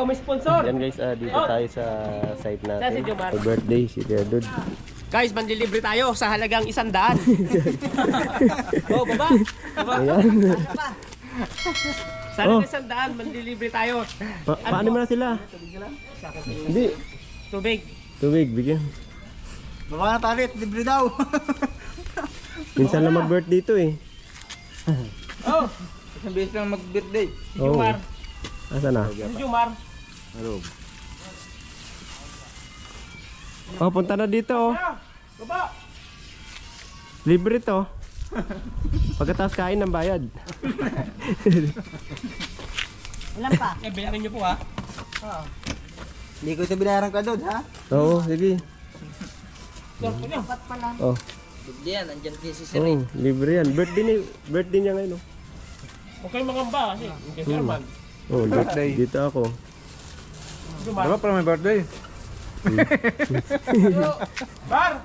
Oh, may sponsor. Yan guys, dito tayo sa site natin. Si Jomar. Birthday si Kuya Dud. Guys, mandilibre tayo sa halagang 100. Oh, baba. Ayan. Sa halagang 100, mandilibre tayo. Paano mo na sila? Hindi. Tubig. Tubig, bigyan. Baba na talit, libre daw. Minsan lang mag-birthday to eh. Oh, Isang beses lang mag-birthday. Oo. Jomar. Asan na? Jomar. Oh, punta na dito oh. Baba. Libre to. Pagkatapos kain ng bayad. Ilan pa? Bilangin niyo po ha. Hindi ko ito binayaran ka doon, ha? Oo, sige. Dapat pala. Oh. Diyan, andyan din si Oh, libre yan. Birthday niya ngayon oh. Okay, magamba kasi. Hindi si Arman. Oh, birthday. Dito ako. Jomar. Diba pala may birthday? Bar.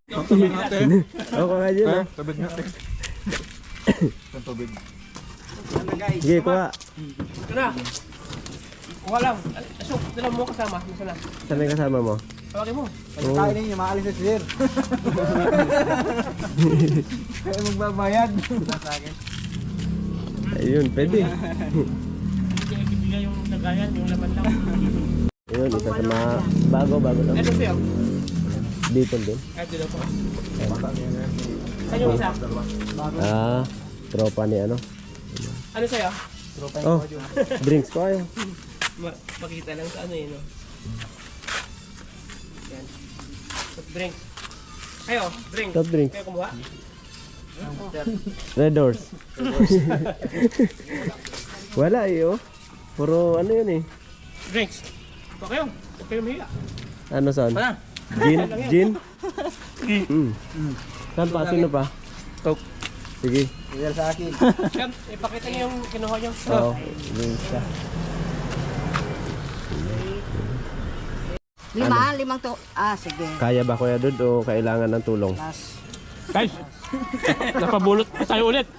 Tubig natin. Ako nga dyan oh. Tubig natin. Ang tubig. Sige, kuha. Ito na. Kuha lang. Asok, dala mo kasama. Nasa na? Saan yung kasama mo? Tawagin mo. Pagkain ninyo, maalis na si Sir. Kaya magbabayad. Sa akin. Ayun, pwede. Hindi ibigay yung lagayan, yung laman lang. Ayun, isa sa mga bago lang. Ito siya. Dito din. Ito daw po. Saan yung isa? Tropa ni ano. Ano sa'yo? Oh, drinks ko ayaw. Makita lang sa ano yun. No? Yan. Soft drinks. Ayo, drink. Soft drinks. Kaya kumuha? Red Doors. Wala eh oh. Puro ano yun eh. Drinks. Baka kayo. Huwag kayo mahiya. Ano saan? Gin? Gin? Saan pa? Sino pa? Coke. Sige. Iyal sa akin. Yan, ipakita niyo yung kinuha niyo. Oo. Drinks ka. Limang to. Ah, sige. Kaya ba Kuya Dud o kailangan ng tulong? Plus. Guys, napabulot pa tayo ulit.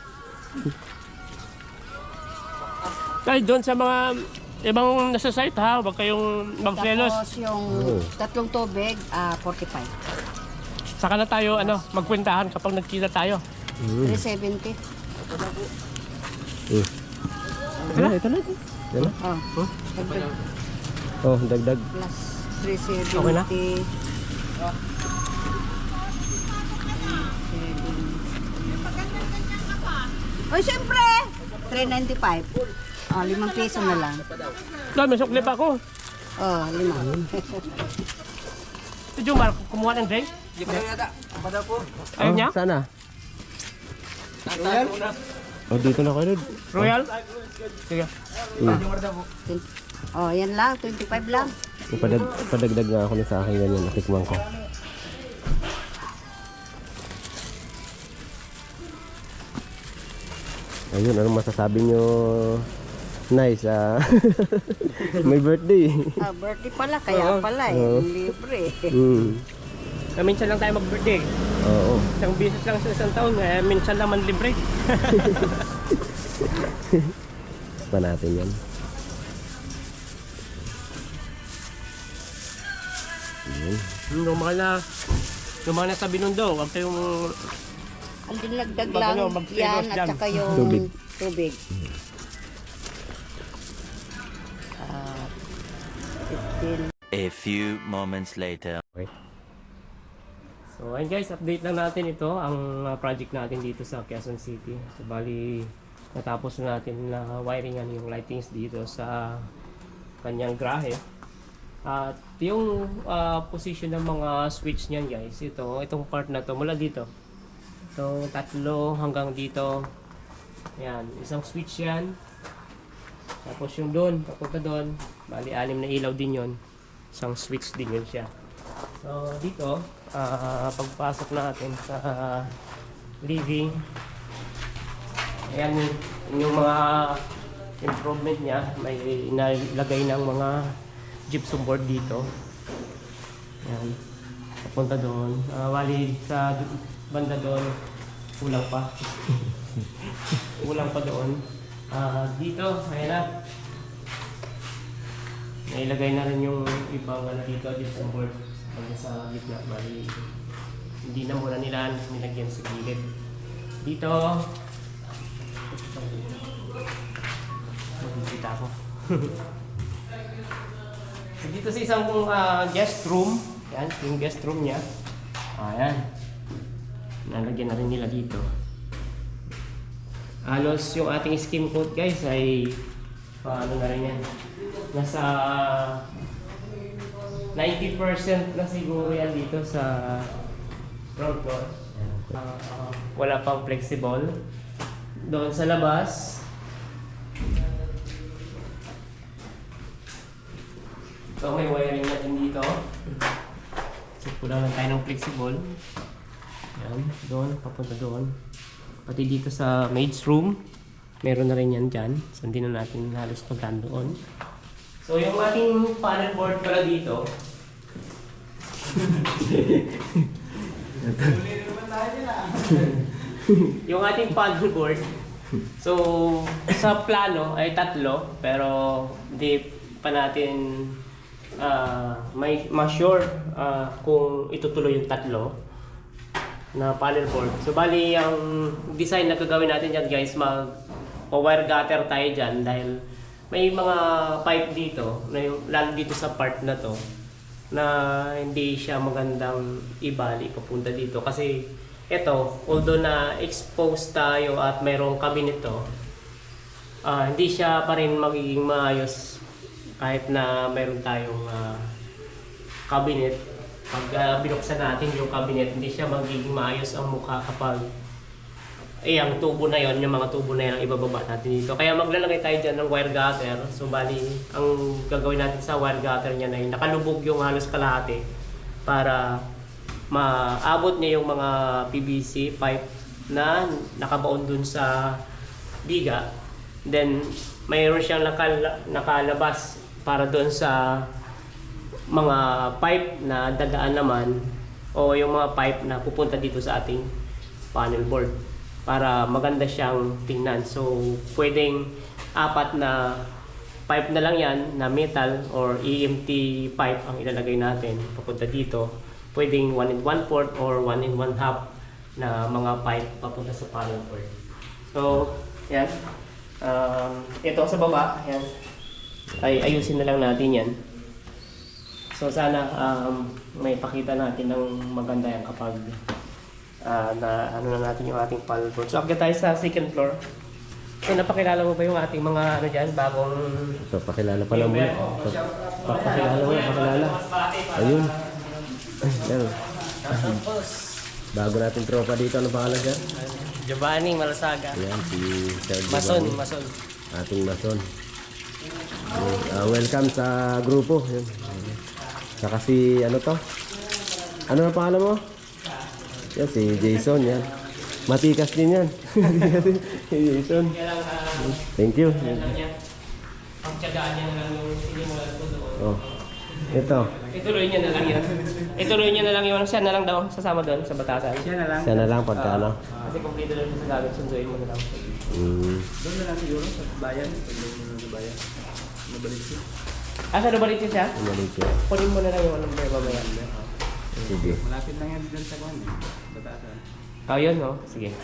Guys, doon sa mga ibang nasa site ha, huwag kayong mag-selos. Tapos yung tatlong tubig, 45. Saka na tayo magkwentahan kapag nagkita tayo. 370. Ito na, ito na. Yan na. Oh. Dagdag. Oh, dagdag. Plus 370. Okay na? Oy, siyempre! 395. Oh, 5 piso na lang. Doon, may sukli pa ako. Oh, 5. Si Jomar, kumuha ng drink. Hindi pa yata. Apa daw po? Ayun niya? Sana? Royal? Oh, dito na Kuya Dud. Royal? Sige. Oh, yan lang. 25 lang. Padagdag nga ako na sa akin ganyan. Natikman ko. Ayun, anong masasabi nyo? Nice, may birthday. Birthday pala, kaya pala eh. Libre. Minsan lang tayo mag-birthday. Oo. Isang beses lang sa isang taon, minsan lang man libre. Pa natin yan. Lumang na sa Binondo, huwag kayong Ang dinagdag lang yan at saka yung tubig. 15. A few moments later. Okay. So ayun guys, update lang natin ito ang project natin dito sa Quezon City. So bali natapos na natin na wiringan yung lightings dito sa kanyang grahe. At yung position ng mga switch niyan guys, itong part na to mula dito. So tatlo hanggang dito. Yan, isang switch yan. Tapos yung doon, papunta doon, bali 6 na ilaw din yon. Isang switch din yun siya. So dito, pagpasok natin sa living, ayan yung mga improvement niya, may inalagay ng mga gypsum board dito. Ayan, papunta doon. Bali sa banda doon, kulang pa. Kulang pa doon. Dito, ayan na. nailagay na rin yung ibang ano dito, gypsum board hanggang sa gitna. Bali, hindi na muna nila nilagyan sa gilid. Dito, magkikita ko. So, dito sa isang guest room, yan, yung guest room niya. Ayan. Nalagyan na rin nila dito. Halos yung ating skim coat guys ay paano na rin yan. Nasa 90% na siguro yan dito sa front door. Wala pang flexible. Doon sa labas, so may wiring natin dito. So kulang lang tayo ng flexible. Yan, doon, papunta doon. Pati dito sa maid's room, meron na rin yan dyan. So hindi na natin halos puntahan doon. So yung ating panel board pala dito, yung ating panel board, so sa plano ay 3, pero hindi pa natin may ma-sure kung itutuloy yung 3 na panel board. So bali ang design na gagawin natin dyan guys, mag-wire gutter tayo dyan dahil may mga pipe dito, na yung, lalo dito sa part na to, na hindi siya magandang ibali papunta dito. Kasi ito, although na exposed tayo at mayroong cabinet to, hindi siya pa rin magiging maayos kahit na mayroon tayong cabinet. Pag binuksan natin yung cabinet, hindi siya magiging maayos ang mukha kapag ang tubo na yon, yung mga tubo na yan ang ibababa natin dito. Kaya maglalagay tayo dyan ng wire gutter. So bali, ang gagawin natin sa wire gutter niya ay nakalubog yung halos kalahati para maabot niya yung mga PVC pipe na nakabaon dun sa biga. Then mayroon siyang nakalabas para doon sa mga pipe na dadaan naman o yung mga pipe na pupunta dito sa ating panel board para maganda siyang tingnan. So pwedeng 4 na pipe na lang yan na metal or EMT pipe ang ilalagay natin papunta dito. Pwedeng 1 1/4 or 1 1/2 na mga pipe papunta sa panel board. So yan, ito sa baba, yan ay ayusin na lang natin yan. So sana may pakita natin ng maganda yan kapag na ano na natin yung ating panel board. So akyat tayo sa second floor. So napakilala mo ba yung ating mga ano dyan, bagong... So, pakilala pa lang muna. Pakilala mo, pakilala. Ayun. Yan. Bago natin tropa dito, ano pangalan dyan? Giovanni Malasaga. Ayan, si Sir Mason, Giovanni. Mason. Ating Mason. Welcome sa grupo. Yan. Saka si, ano to? Ano na pangalan mo? Yan, si Jason, yan. Matikas din yan. Jason. Thank you. Pagtsagaan niya na lang yung sinimulan ko doon. Oh. Ito. Ituloy niya na lang yan. Ituloy niya na lang yun. Siya na lang daw, sasama doon sa batasan. Siya na lang pagka ano. Kasi kompleto doon sa gamit, sunduin mo na lang. Doon na lang siguro sa bayan. Pag doon na sa bayan. Nabalik siya. Sa Nubaliches siya? Umalit siya. Kunin mo na lang yung number mamaya. Sige. Malapit lang yan dyan sa kwan eh. Batasan. Yun, no? Sige.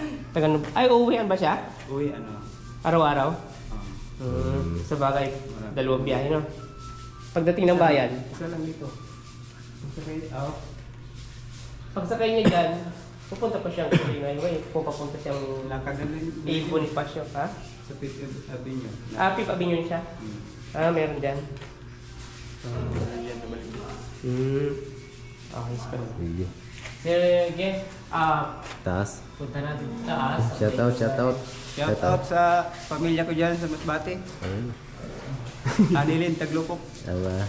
Ay, uuwihan ba siya? Uy, ano? Araw-araw? Sa bagay, 2 biyahe, no? Pagdating ng bayan, Isa lang dito. pagsakay niya dyan, pupunta pa siyang Quirino Highway. Kung papunta siyang Lakad na rin. Bonifacio, ha? Sa Fifth Avenue. Fifth Avenue siya. Meron dyan. Yan, nabalik. Okay, sige. Sige. Sige, Taas. punta natin sa taas. Shout out, shout out. Shout out sa pamilya ko dyan sa Masbate. Ayun. Anilin, Taglupok. Tama.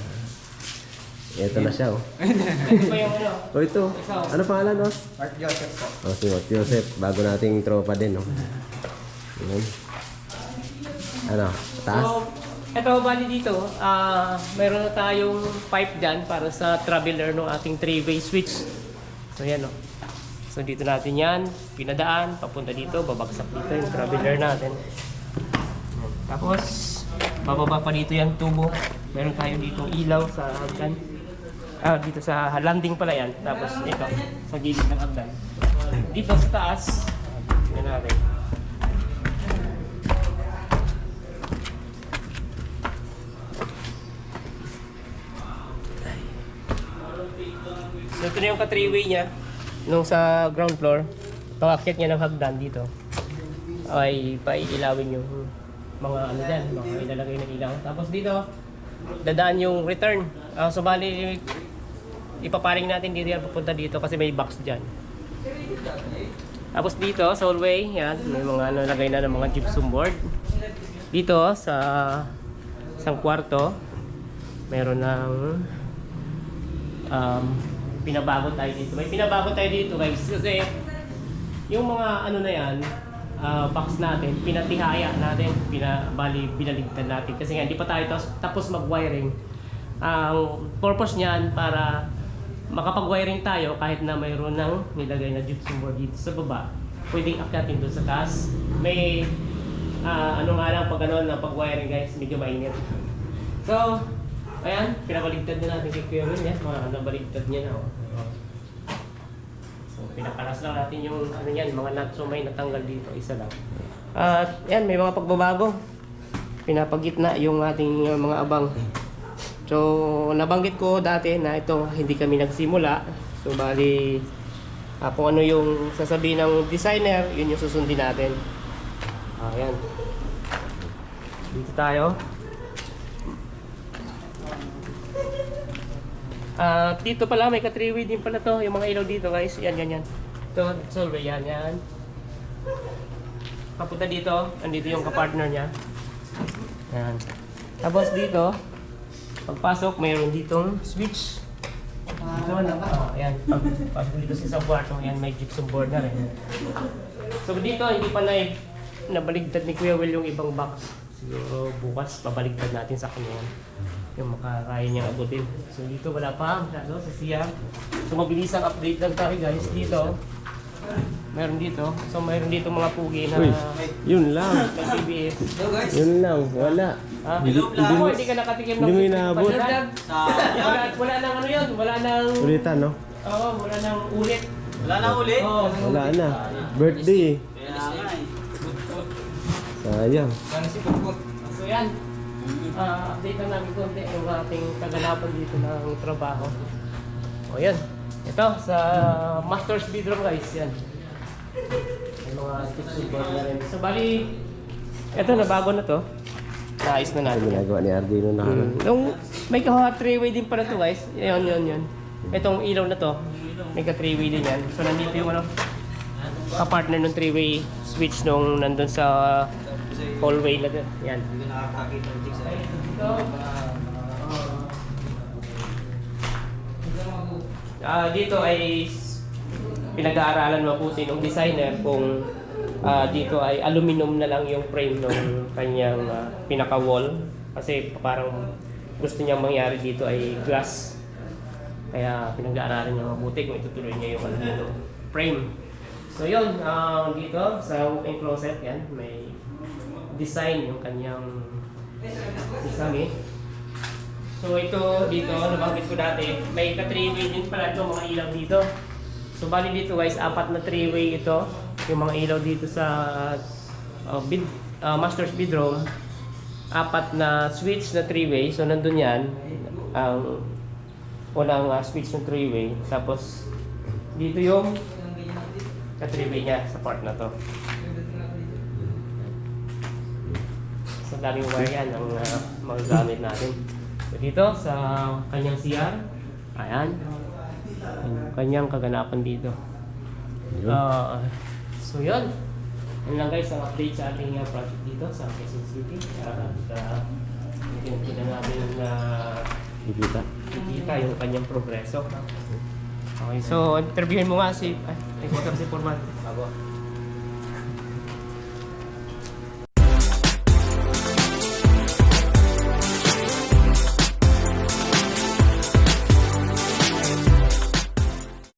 Ito na siya, oh. Ito pa yung ano? Oh, ito. Ano pangalan, oh? Mark Joseph po. Oh, si Mark Joseph. Bago nating tropa din, oh. Ayun. Ano? Taas? So, ito bali dito, mayroon na tayong pipe dyan para sa traveler ng ating 3-way switch. So yan, oh. So dito natin yan, pinadaan, papunta dito, babagsak dito yung traveler natin. Tapos, Pababa pa dito yung tubo. Meron tayo dito ilaw sa hagdan. Dito sa landing pala yan. Tapos ito, sa gilid ng hagdan. Dito sa taas, tingnan natin. So ito na yung ka-3-way niya. Nung sa ground floor, pag-akyat niya ng hagdan dito, ay paiilawin yung mga ano dyan, mga ilalagay ng ilaw. Tapos dito, dadaan yung return. So bali, ipaparing natin dito yan papunta dito kasi may box dyan. Tapos dito, sa hallway, yan, may mga ano, lagay na ng mga gypsum board. Dito, sa isang kwarto, meron ng pinabago tayo dito. May pinabago tayo dito guys kasi yung mga ano na yan, box natin, pinatihaya natin, binaligtad natin kasi nga hindi pa tayo tapos mag-wiring. Ang purpose niyan para makapag-wiring tayo kahit na mayroon ng nilagay na gypsum board dito sa baba, pwedeng akyatin doon sa taas. May ano nga lang pag ano na pag-wiring guys, medyo mainit. So, ayan, pinabaligtad na natin kay Kuya Will, mga nabaligtad niya na. So, pinakalas lang natin yung ano yan, mga nuts, so may natanggal dito, isa lang. At yan, may mga pagbabago. Pinapagitna yung ating mga abang. So, nabanggit ko dati na ito, hindi kami nagsimula. So, bali, kung ano yung sasabihin ng designer, yun yung susundin natin. Ayan. Dito tayo. Dito pala may ka-3-way din pala to, yung mga ilaw dito guys. Yan. Ito, solve yan. Papunta dito, andito yung ka-partner niya. Yan. Tapos dito, pagpasok, mayroon ditong switch. Dito ayan, pagpasok dito sa isang kwarto, yan may gypsum board na rin. So dito, hindi pa nabaligtad ni Kuya Will yung ibang box. Siguro bukas, pabaligtad natin sa kanya yung makakaya niyang abutin. So dito wala pa, masyado sa siya. So mabilis ang update lang tayo guys dito. Meron dito. So mayroon dito mga pugi na Uy, yun lang. may TBS. Yun lang, wala. Hindi ka nakatikim ng hindi mo inaabot. Wala nang ano yun, wala nang Ulitan, no? Oo, wala nang ulit. Wala na ulit. Oo. Wala na. Birthday eh. Kaya nga eh. Sayang. So yan. Update lang namin konti yung ating kaganapan dito ng trabaho. O yan. Ito sa master's bedroom guys. Yan. May mga kitchen board na rin. So bali, ito na bago na to. Naayos na Ano natin. ginagawa ni Ardino na ano? Nung may ka 3-way din pala to guys. Yun. Itong ilaw na to, may ka 3-way din yan. So nandito yung ano, ka-partner ng 3-way switch nung nandun sa hallway na din. Yan. Hindi ko nakakakita ng chicks. Dito ay pinag-aaralan mabuti ng designer kung dito ay aluminum na lang yung frame ng kanyang pinaka-wall. Kasi parang gusto niyang mangyari dito ay glass. Kaya pinag-aaralan niya mabuti kung itutuloy niya yung aluminum frame. So yun, dito sa walk-in closet yan, may design yung kanyang sisami. So ito dito, nabanggit ko dati, may ka-3-way din pala ito, mga ilaw dito. So bali dito guys, 4 na 3-way ito, yung mga ilaw dito sa master's bedroom. 4 na switch na 3-way, so nandun yan, ang unang switch ng 3-way. Tapos dito yung ka-3-way niya sa part na to. So daming wire yan ang magagamit natin. So dito sa kanyang CR, ayan, yung kanyang kaganapan dito. So yun, yun lang guys ang update sa ating project dito sa Quezon City. Hindi natin na ikita yung kanyang progreso. Okay, so interviewin mo nga si Forman.